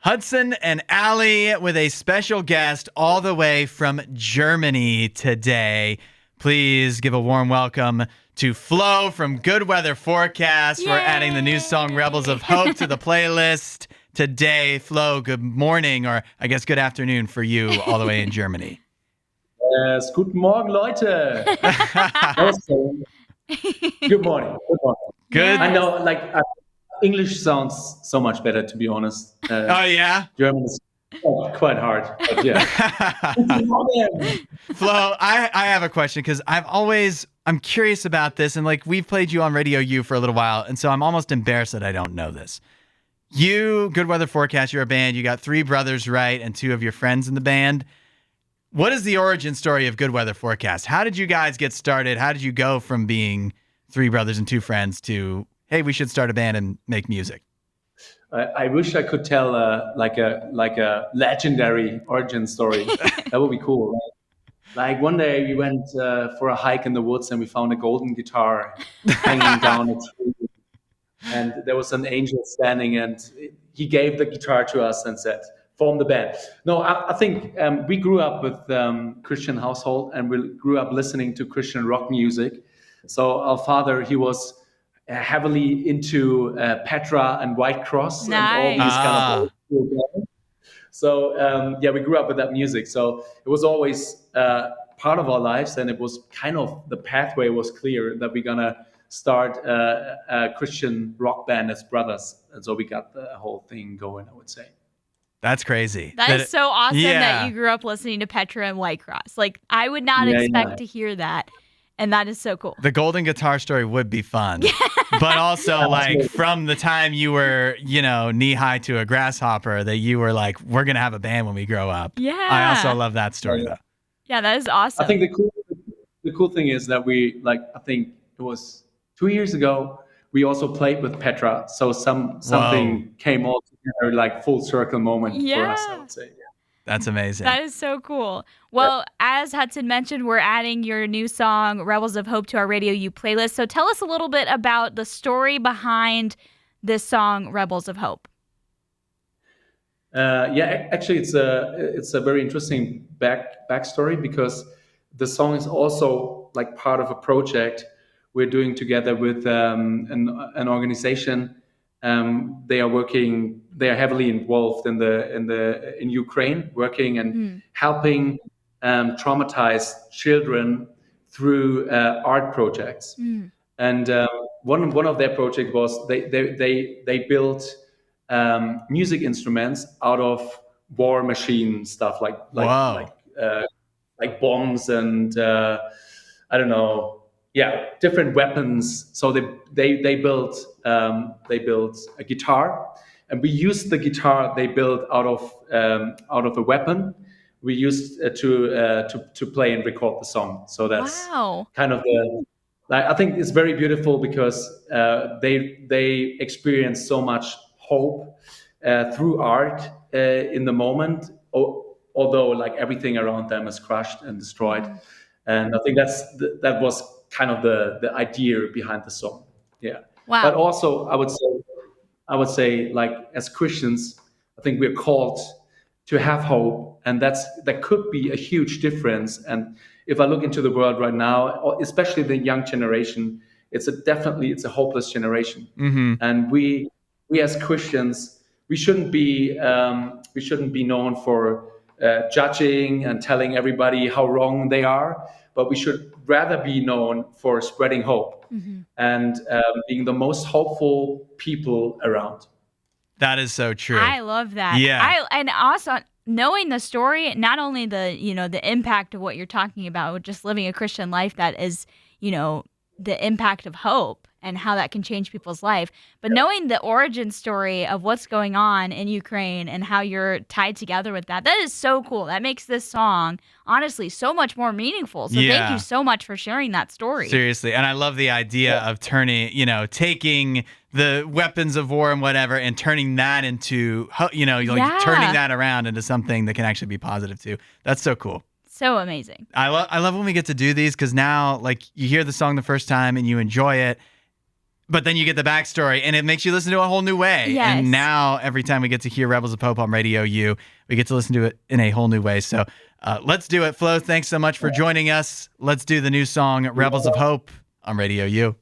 Hudson and Aly with a special guest all the way from Germany today. Please give a warm welcome to Flo from Good Weather Forecast. Yay! We're adding the new song Rebels of Hope to the playlist today. Flo, good morning, or I guess good afternoon for you all the way in Germany. Yes, guten Morgen, Leute. Good morning. Good morning. Good. I know, English sounds so much better, to be honest. Oh, yeah? German is quite hard, but yeah. Guten Morgen. Flo, I have a question because I'm curious about this, and we've played you on RadioU for a little while, and so I'm almost embarrassed that I don't know this. You, Good Weather Forecast, you're a band. You got 3 brothers, right, and 2 of your friends in the band. What is the origin story of Good Weather Forecast? How did you guys get started? How did you go from being 3 brothers and 2 friends to, hey, we should start a band and make music? I wish I could tell like a legendary origin story. That would be cool. Right? Like one day we went for a hike in the woods and we found a golden guitar hanging down a tree. And there was an angel standing and he gave the guitar to us and said, form the band. No, I think we grew up with Christian household and we grew up listening to Christian rock music. So our father, he was heavily into Petra and White Cross and all these kind of bands. So we grew up with that music. So it was always part of our lives, and it was kind of the pathway was clear that we're gonna start a Christian rock band as brothers, and so we got the whole thing going, I would say. That's crazy. That is so awesome that you grew up listening to Petra and White Cross. I would not expect to hear that. And that is so cool. The golden guitar story would be fun. But also, from the time you were, knee-high to a grasshopper, that you were like, we're going to have a band when we grow up. Yeah. I also love that story, though. Yeah, that is awesome. I think the cool thing is that we, I think it was 2 years ago, we also played with Petra. So something came all together, full circle moment for us, I would say. Yeah. That's amazing. That is so cool. Well, as Hudson mentioned, we're adding your new song, Rebels of Hope, to our RadioU playlist. So tell us a little bit about the story behind this song, Rebels of Hope. Actually, it's a very interesting backstory because the song is also part of a project we're doing together with an organization. They are heavily involved in Ukraine, working and helping traumatized children through art projects. And one of their projects was they built music instruments out of war machine stuff like bombs and I don't know. Yeah, different weapons. So they built a guitar, and we used the guitar they built out of a weapon. We used to play and record the song. So that's kind of I think it's very beautiful because they experience so much hope through art in the moment. Although everything around them is crushed and destroyed, and I think that was kind of the idea behind the song. Yeah. Wow. But also I would say as Christians, I think we're called to have hope, and that could be a huge difference. And if I look into the world right now, especially the young generation, it's a hopeless generation. Mm-hmm. And we as Christians, we shouldn't be known for judging and telling everybody how wrong they are, but we should rather be known for spreading hope and being the most hopeful people around. That is so true. I love that. Yeah. And also knowing the story, not only the impact of what you're talking about with just living a Christian life that is, the impact of hope and how that can change people's life, but knowing the origin story of what's going on in Ukraine and how you're tied together with that is so cool. That makes this song, honestly, so much more meaningful. So thank you so much for sharing that story. Seriously. And I love the idea of taking the weapons of war and whatever and turning that into, turning that around into something that can actually be positive too. That's so cool. So amazing. I love when we get to do these because now, you hear the song the first time and you enjoy it. But then you get the backstory, and it makes you listen to it a whole new way. Yes. And now every time we get to hear Rebels of Hope on Radio U, we get to listen to it in a whole new way. So let's do it. Flo, thanks so much for joining us. Let's do the new song Rebels of Hope on Radio U.